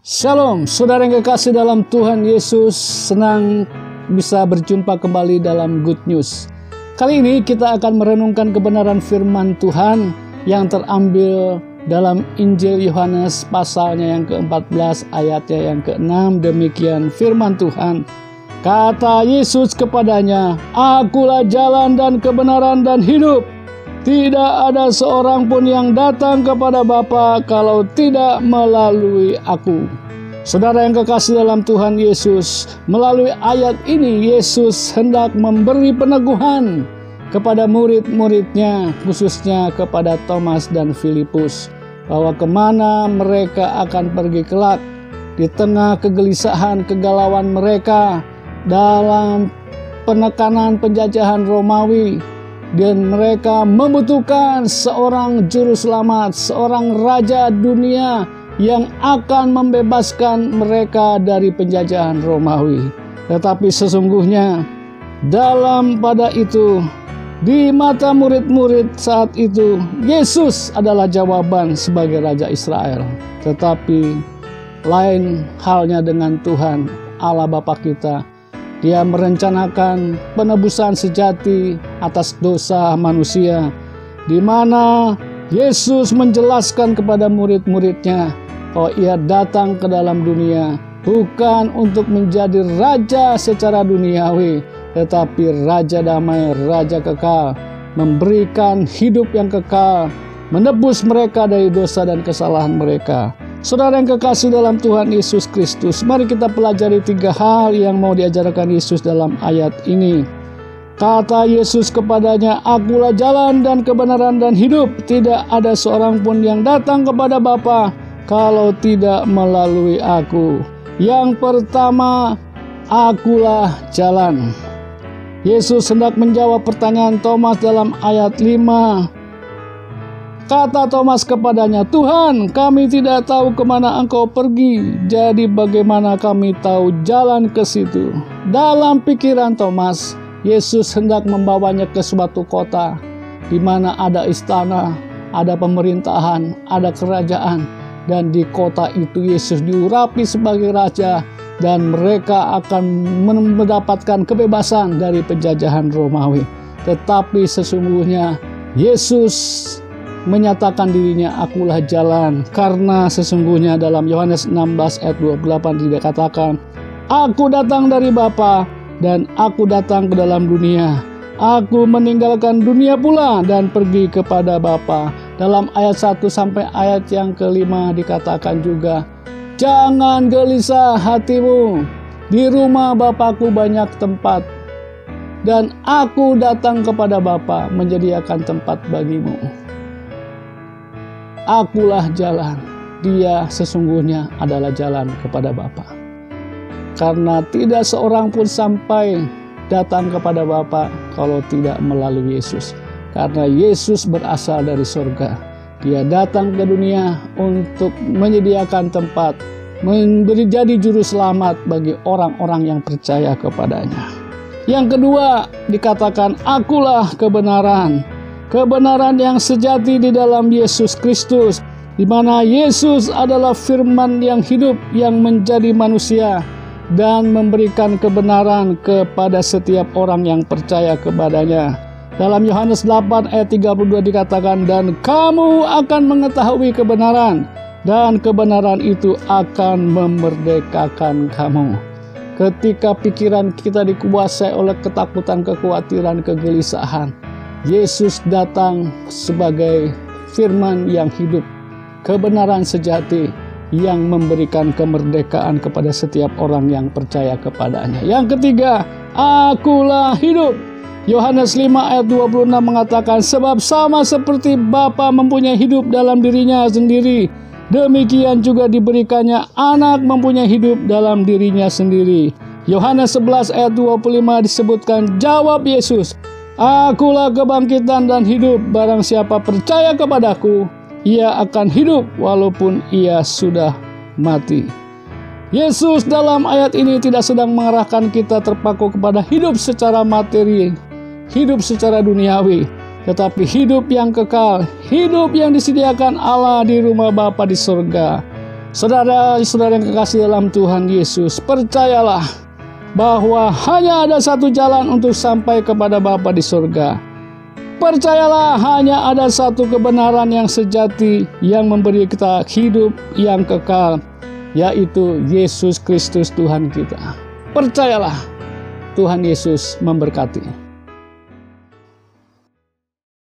Shalom, saudara yang kekasih dalam Tuhan Yesus, senang bisa berjumpa kembali dalam Good News. Kali ini kita akan merenungkan kebenaran firman Tuhan yang terambil dalam Injil Yohanes pasalnya yang ke-14 ayatnya yang ke-6. Demikian firman Tuhan. Kata Yesus kepadanya, "Akulah jalan dan kebenaran dan hidup. Tidak ada seorang pun yang datang kepada Bapa kalau tidak melalui aku." Saudara yang kekasih dalam Tuhan Yesus, melalui ayat ini Yesus hendak memberi peneguhan kepada murid-muridnya, khususnya kepada Thomas dan Filipus, bahwa kemana mereka akan pergi kelak di tengah kegelisahan, kegalauan mereka dalam penekanan penjajahan Romawi. Dan mereka membutuhkan seorang juru selamat, seorang raja dunia yang akan membebaskan mereka dari penjajahan Romawi. Tetapi sesungguhnya pada itu, di mata murid-murid saat itu, Yesus adalah jawaban sebagai Raja Israel. Tetapi lain halnya dengan Tuhan Allah Bapa kita. Dia merencanakan penebusan sejati atas dosa manusia, di mana Yesus menjelaskan kepada murid-muridnya bahwa ia datang ke dalam dunia bukan untuk menjadi raja secara duniawi, tetapi raja damai, raja kekal, memberikan hidup yang kekal, menebus mereka dari dosa dan kesalahan mereka. Saudara yang kekasih dalam Tuhan Yesus Kristus, mari kita pelajari 3 hal yang mau diajarkan Yesus dalam ayat ini. Kata Yesus kepadanya, "Akulah jalan dan kebenaran dan hidup. Tidak ada seorang pun yang datang kepada Bapa kalau tidak melalui aku." Yang pertama, akulah jalan. Yesus hendak menjawab pertanyaan Thomas dalam ayat 5. Kata Thomas kepadanya, "Tuhan, kami tidak tahu kemana Engkau pergi, jadi bagaimana kami tahu jalan ke situ?" Dalam pikiran Thomas, Yesus hendak membawanya ke suatu kota di mana ada istana, ada pemerintahan, ada kerajaan, dan di kota itu Yesus diurapi sebagai raja dan mereka akan mendapatkan kebebasan dari penjajahan Romawi. Tetapi sesungguhnya Yesus menyatakan dirinya, "Akulah jalan," karena sesungguhnya dalam Yohanes 16 ayat 28 tidak katakan, "Aku datang dari Bapa dan aku datang ke dalam dunia. Aku meninggalkan dunia pula dan pergi kepada Bapa." Dalam ayat 1 sampai ayat yang ke-5 dikatakan juga, "Jangan gelisah hatimu, di rumah Bapakku banyak tempat, dan aku datang kepada Bapa menyediakan tempat bagimu." Akulah jalan. Dia sesungguhnya adalah jalan kepada Bapa. Karena tidak seorang pun sampai datang kepada Bapa kalau tidak melalui Yesus. Karena Yesus berasal dari surga. Dia datang ke dunia untuk menyediakan tempat, menjadi juru selamat bagi orang-orang yang percaya kepadanya. Yang kedua dikatakan, akulah kebenaran. Kebenaran yang sejati di dalam Yesus Kristus, di mana Yesus adalah firman yang hidup yang menjadi manusia dan memberikan kebenaran kepada setiap orang yang percaya kepadanya. Dalam Yohanes 8 ayat 32 dikatakan, "Dan kamu akan mengetahui kebenaran, dan kebenaran itu akan memerdekakan kamu." Ketika pikiran kita dikuasai oleh ketakutan, kekhawatiran, kegelisahan, Yesus datang sebagai firman yang hidup, kebenaran sejati yang memberikan kemerdekaan kepada setiap orang yang percaya kepadanya. Yang ketiga, akulah hidup. Yohanes 5 ayat 26 mengatakan, "Sebab sama seperti Bapa mempunyai hidup dalam dirinya sendiri, demikian juga diberikannya anak mempunyai hidup dalam dirinya sendiri." Yohanes 11 ayat 25 disebutkan, jawab Yesus, "Akulah kebangkitan dan hidup. Barang siapa percaya kepadaku, ia akan hidup walaupun ia sudah mati." Yesus dalam ayat ini tidak sedang mengarahkan kita terpaku kepada hidup secara materi, hidup secara duniawi, tetapi hidup yang kekal, hidup yang disediakan Allah di rumah Bapa di surga. Saudara-saudara yang kekasih dalam Tuhan Yesus, percayalah bahwa hanya ada satu jalan untuk sampai kepada Bapa di surga. Percayalah hanya ada satu kebenaran yang sejati yang memberi kita hidup yang kekal, yaitu Yesus Kristus Tuhan kita. Percayalah, Tuhan Yesus memberkati.